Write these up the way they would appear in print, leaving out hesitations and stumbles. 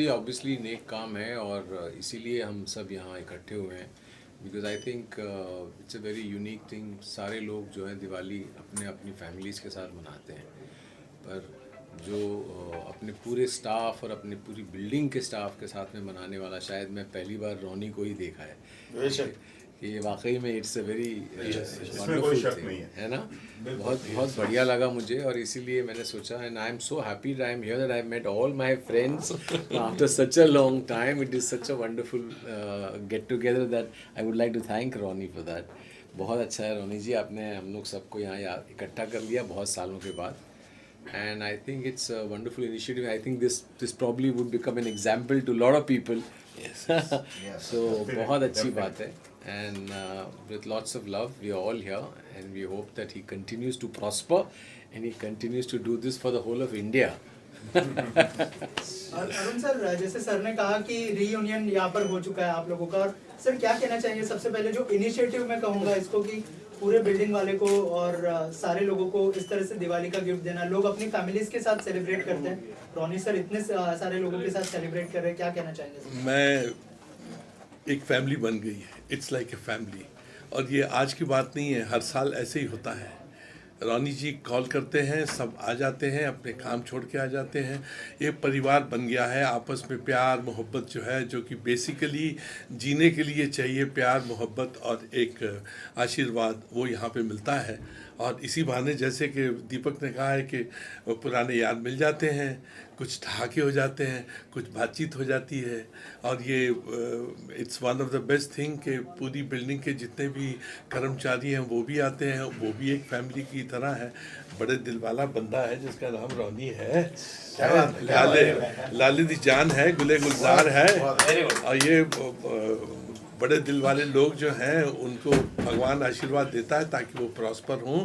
ही obviously नेक काम है और इसीलिए हम सब यहाँ इकट्ठे हुए हैं because I think it's a very unique thing. सारे लोग जो हैं दिवाली अपने अपनी फैमिलीज़ के साथ मनाते हैं, पर जो अपने पूरे स्टाफ और अपनी पूरी बिल्डिंग के स्टाफ के साथ में मनाने वाला शायद मैं पहली बार रोनी को ही देखा है कि ये वाकई में it's a very wonderful thing है ना। बहुत बहुत बढ़िया लगा मुझे और इसीलिए मैंने सोचा and I am so happy that I am here that I have met all my friends after such a long time. It is such a wonderful get together that I would like to thank Roni for that. बहुत अच्छा है रोनी जी, आपने हम लोग सबको यहाँ इकट्ठा कर लिया बहुत सालों के बाद and I think it's a wonderful initiative. I think this probably would become an example to a lot of people. Yes. So बहुत अच्छी बात है and with lots of love we are all here and we hope that he continues to prosper and he continues to do this for the whole of India. Arun sir, जैसे sir ने कहा कि reunion यहाँ पर हो चुका है आप लोगों का, और सर क्या कहना चाहेंगे सबसे पहले जो इनिशिएटिव मैं कहूँगा इसको कि पूरे बिल्डिंग वाले को और सारे लोगों को इस तरह से दिवाली का गिफ्ट देना, लोग अपनी फैमिलीज के साथ सेलिब्रेट करते हैं, रोनी सर इतने सारे लोगों के साथ सेलिब्रेट कर रहे हैं, क्या कहना चाहेंगे सर? मैं एक फैमिली बन गई है, इट्स लाइक ए फैमिली, और ये आज की बात नहीं है, हर साल ऐसे ही होता है। रोनी जी कॉल करते हैं, सब आ जाते हैं, अपने काम छोड़ के आ जाते हैं, एक परिवार बन गया है। आपस में प्यार मोहब्बत जो है, जो कि बेसिकली जीने के लिए चाहिए, प्यार मोहब्बत और एक आशीर्वाद, वो यहाँ पे मिलता है। और इसी बहाने जैसे कि दीपक ने कहा है कि पुराने याद मिल जाते हैं, कुछ ठहाके हो जाते हैं, कुछ बातचीत हो जाती है, और ये it's one of the best thing कि पूरी बिल्डिंग के जितने भी कर्मचारी हैं वो भी आते हैं, वो भी एक फैमिली की तरह है। बड़े दिल वाला बंदा है जिसका नाम रोनी है, लाले दी जान है, गुले गुलजार है, और ये बड़े दिल वाले लोग जो हैं उनको भगवान आशीर्वाद देता है ताकि वो प्रॉस्पर हों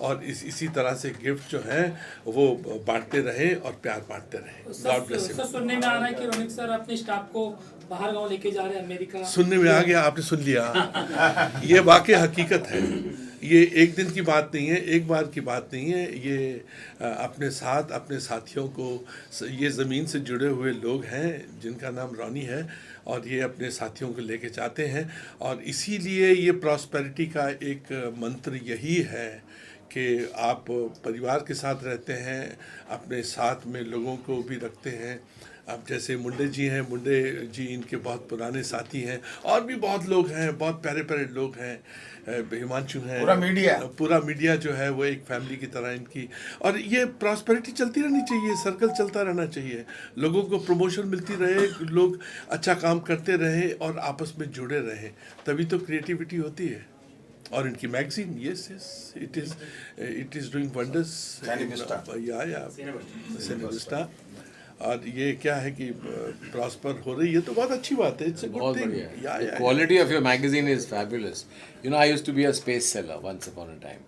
और इसी तरह से गिफ्ट जो हैं वो बांटते रहें और प्यार बांटते रहें। God bless you. सर, सुनने में आ रहा है कि रोनिक सर अपने स्टाफ को बाहर गांव लेके जा रहे हैं, अमेरिका। सुनने में आ गया, आपने सुन लिया। ये वाकई हकीकत है, ये एक दिन की बात नहीं है, एक बार की बात नहीं है। ये अपने साथ अपने साथियों को, ये ज़मीन से जुड़े हुए लोग हैं जिनका नाम रोनी है, और ये अपने साथियों को लेके जाते हैं। और इसीलिए ये प्रॉस्पेरिटी का एक मंत्र यही है कि आप परिवार के साथ रहते हैं, अपने साथ में लोगों को भी रखते हैं। अब जैसे मुंडे जी हैं, मुंडे जी इनके बहुत पुराने साथी हैं, और भी बहुत लोग हैं, बहुत प्यारे प्यारे लोग हैं, हिमांशु हैं, पूरा मीडिया जो है वो एक फैमिली की तरह इनकी। और ये प्रॉस्पेरिटी चलती रहनी चाहिए, सर्कल चलता रहना चाहिए, लोगों को प्रमोशन मिलती रहे, लोग अच्छा काम करते रहे और आपस में जुड़े रहे, तभी तो क्रिएटिविटी होती है। और इनकी magazine, yes it is doing wonders, Cinevista. और ये क्या है कि प्रॉस्पर हो रही है, तो बहुत अच्छी बात है, it's a good thing. Quality of your magazine is fabulous. You know, I used to be a space seller once upon a time,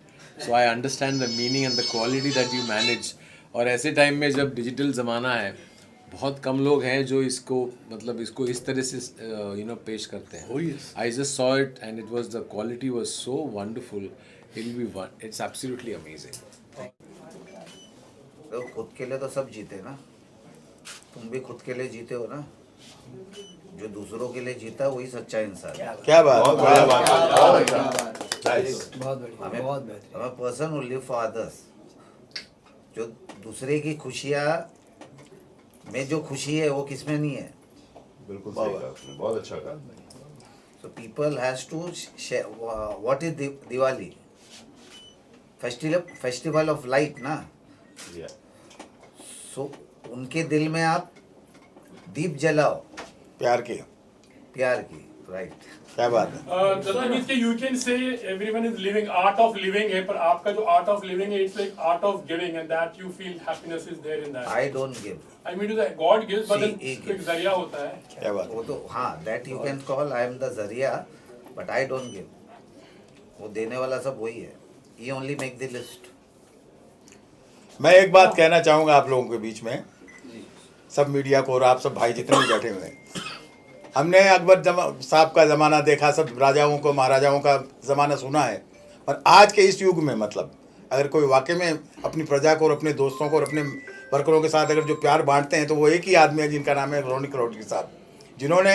so I understand the meaning and the quality that you manage. और ऐसे time में जब digital ज़माना है, बहुत कम लोग हैं जो इसको मतलब इसको इस तरह से पेश करते हैं। Oh yes. I just saw it and it was, the quality was so wonderful. It's absolutely amazing. तो खुद के लिए तो सब जीते ना, तुम भी खुद के लिए जीते हो ना, जो दूसरों के लिए जीता वही सच्चा इंसान है। क्या बात, हमें person who live for others, जो दूसरे की खुशियाँ में जो खुशी है वो किसमें नहीं है। बिल्कुल सही कहा आपने, बहुत अच्छा कहा। So people has to share. What is Diwali? Festival of light ना। So उनके दिल में आप दीप जलाओ प्यार की, राइट। क्या बात है। You can say everyone is living, art of living है, पर आपका जो art of living है, it's like art of giving, and that you feel happiness is there in that. I don't give. I mean to that God gives, but then See, एक जरिया होता है। क्या बात वो तो हाँ, that you can call I am the जरिया, but I don't give. वो देने वाला सब वही है। He only make the list. मैं एक बात कहना चाहूँगा आप लोगों के बीच में, सब मीडिया को और आप सब भाई जितने भी बैठे हुए हैं, हमने अकबर साहब का ज़माना देखा, सब राजाओं को महाराजाओं का ज़माना सुना है, पर आज के इस युग में मतलब अगर कोई वाकई में अपनी प्रजा को और अपने दोस्तों को और अपने वर्करों के साथ अगर जो प्यार बांटते हैं तो वो एक ही आदमी है जिनका नाम है रोनिक रोटी साहब, जिन्होंने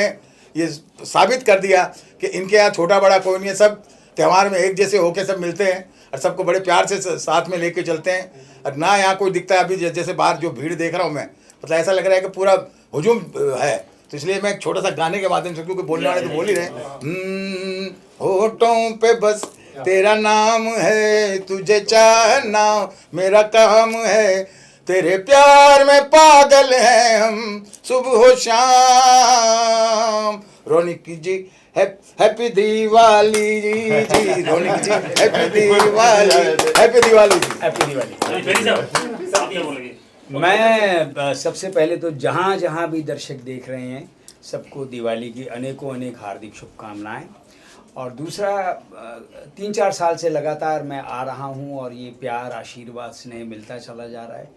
ये साबित कर दिया कि इनके यहाँ छोटा बड़ा कोई नहीं है, सब त्यौहार में एक जैसे होके सब मिलते हैं और सबको बड़े प्यार से साथ में लेके चलते हैं। और ना यहाँ कोई दिखता है, अभी जैसे बाहर जो भीड़ देख रहा हूँ मैं, मतलब ऐसा लग रहा है कि पूरा हुजूम है। तो इसलिए मैं एक छोटा सा गाने के माध्यम से, क्योंकि बोलने वाले तो बोल ही रहे, होठों पे बस तेरा नाम है, तुझे चाहना मेरा काम है, तेरे प्यार में पागल हैं हम सुबह हो शाम। रोनिक जी हैप्पी दिवाली जी, रोनिक जी हैप्पी दिवाली, हैप्पी दिवाली जी, हैप्पी दिवाली। मैं सबसे पहले तो जहाँ जहाँ भी दर्शक देख रहे हैं सबको दिवाली की अनेकों अनेक हार्दिक शुभकामनाएं। और दूसरा 3-4 साल से लगातार मैं आ रहा हूँ और ये प्यार आशीर्वाद स्नेह मिलता चला जा रहा है।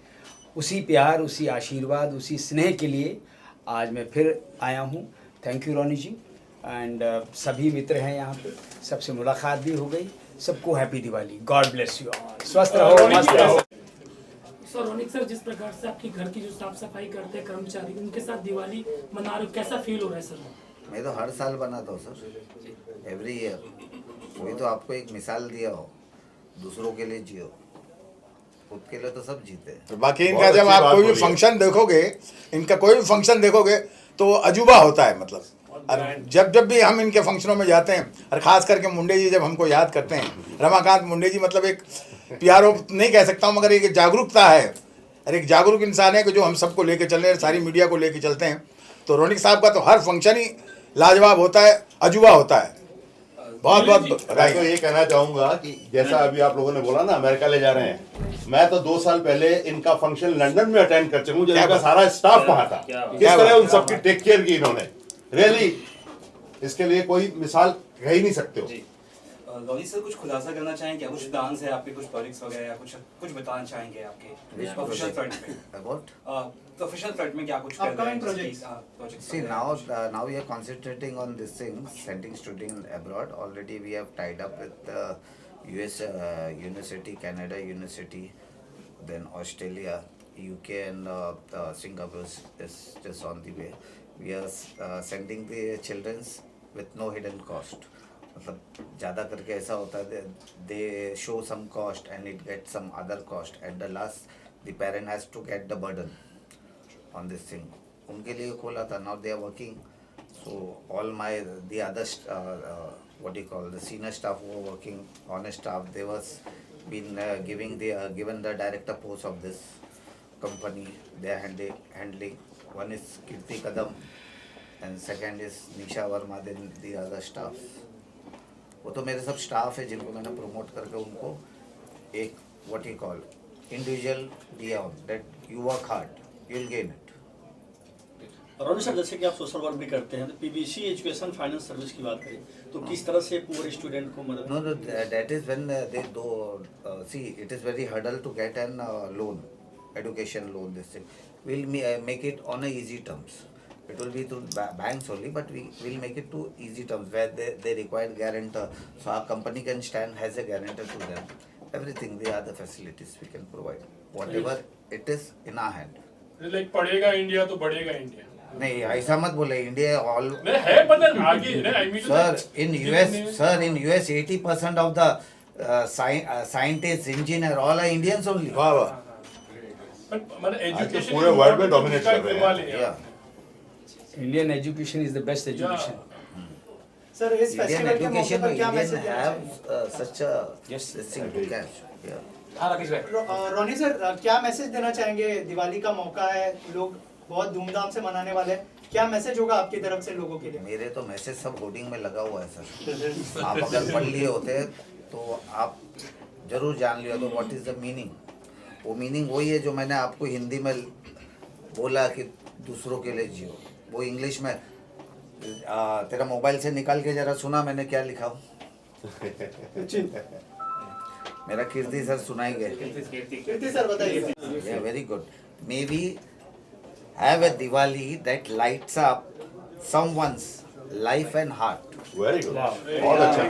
उसी प्यार, उसी आशीर्वाद, उसी स्नेह के लिए आज मैं फिर आया हूँ। Thank you Roni ji. And सभी मित्र हैं यहाँ पे, सबसे मुलाकात भी हो गई। सबको happy Diwali. God bless you all. स्वस्थ रहो, मस्त रहो। सर रोनिक सर, जिस प्रकार से आपके घर की जो साफ सफाई करते हैं कर्मचारी, उनके साथ दिवाली मना रहे हो, कैसा फील हो रहा है सर? मैं तो हर साल बनाता हूँ सर, एवरी ईयर। वही तो आपको एक मिसाल दिया हो, दूसरों के लिए जियो, खुद के लिए तो सब जीते हैं। बाकी इनका जब आप कोई भी फंक्शन देखोगे, इनका कोई भी फंक्शन देखोगे तो अजूबा होता है। मतलब जब भी हम इनके फंक्शनों में जाते हैं, और ख़ास करके मुंडे जी जब हमको याद करते हैं, रमाकांत मुंडे जी मतलब एक प्यारो नहीं कह सकता हूँ, मगर एक जागरूकता है और एक जागरूक इंसान है कि जो हम सबको लेके चल रहे हैं, सारी मीडिया को लेके चलते हैं। तो रोनिक साहब का तो हर फंक्शन ही लाजवाब होता है, अजूबा होता है। बहुत बहुत मैं तो ये कहना चाहूंगा कि जैसा अभी आप लोगों ने बोला ना अमेरिका ले जा रहे हैं, मैं तो 2 साल पहले इनका फंक्शन लंदन में अटेंड कर चुका हूँ, जब इनका सारा स्टाफ वहां था। किस तरह उन सबकी टेक केयर की इन्होंने, रियली इसके लिए कोई मिसाल कह ही नहीं सकते हो। रोनिक सर, कुछ खुलासा करना चाहेंगे क्या? कुछ डांस है आपके, कुछ प्रोजेक्ट्स वगैरह, या कुछ बताना चाहेंगे आपके ऑफिशियल फ्रंट में? About? ऑफिशियल फ्रंट में क्या कुछ कर रहे Upcoming हैं? projects. Projects See, वगैरह। now we are concentrating on this thing, sending students abroad. Already we have tied up with US University, Canada University, then Australia, UK and Singapore is just on the way. We are sending the childrens with no hidden cost. मतलब ज़्यादा करके ऐसा होता है, they show some cost and it get some other cost, at the last the parent has to get the burden on this thing. उनके लिए खोला था. Now they are working. So all my the other what do you call, the senior staff who were working on a staff, they was been given the director post of this company. They are handling. One is Kirti Kadam and second is Nisha Verma, then the other staff. वो तो मेरे सब staff है जिनको मैंने promote करके उनको एक what you call individual दिया, that you work hard, you'll gain it. Ronik sir, जैसे कि आप सोशल वर्क भी करते हैं, तो पीबीसी एजुकेशन फाइनेंस सर्विस की बात करें तो किस तरह से पुअर स्टूडेंट को मदद? No, that is when they do. See, it is very hurdle to get an loan, education loan. This thing, we'll make it on a easy terms. It will be through banks only, but we will make it to easy terms where they require guarantor. So our company can stand as a guarantor to them. Everything, the other facilities we can provide. Whatever it is in our hand. Like पढ़ेगा India तो बढ़ेगा India. नहीं, ऐसा मत बोले. India all नहीं है, पर आगे I mean sir in US 80% of the scientists, engineer, all are Indians only. वाह वाह। मतलब एजुकेशन पूरे वर्ल्ड में डोमिनेट कर रहे हैं। Yeah. Indian education is the best education. Sir इस Indian फेस्टिवल के मौके education, पर क्या Indian मैसेज देना have चाहेंगे? such a this thing to catch. Yeah. Roni sir, क्या मैसेज देना चाहेंगे? दिवाली का मौका है, लोग बहुत धूमधाम से मनाने वाले हैं, क्या मैसेज होगा आपकी तरफ से लोगों के लिए? मेरे तो मैसेज सब होर्डिंग में लगा हुआ है सर. आप अगर पढ़ लिए होते तो आप जरूर जान लिया तो व्हाट इज द मीनिंग. वो मीनिंग वही है जो मैंने आपको हिंदी में बोला कि दूसरों के लिए जियो. वो इंग्लिश में तेरा मोबाइल से निकाल के जरा सुना मैंने क्या लिखा हूँ. मेरा कीर्ति सर सुनाई गए. कीर्ति सर बताइए. Yeah, very good. May we have a Diwali that lights up someone's life and heart. Very good, बहुत अच्छा।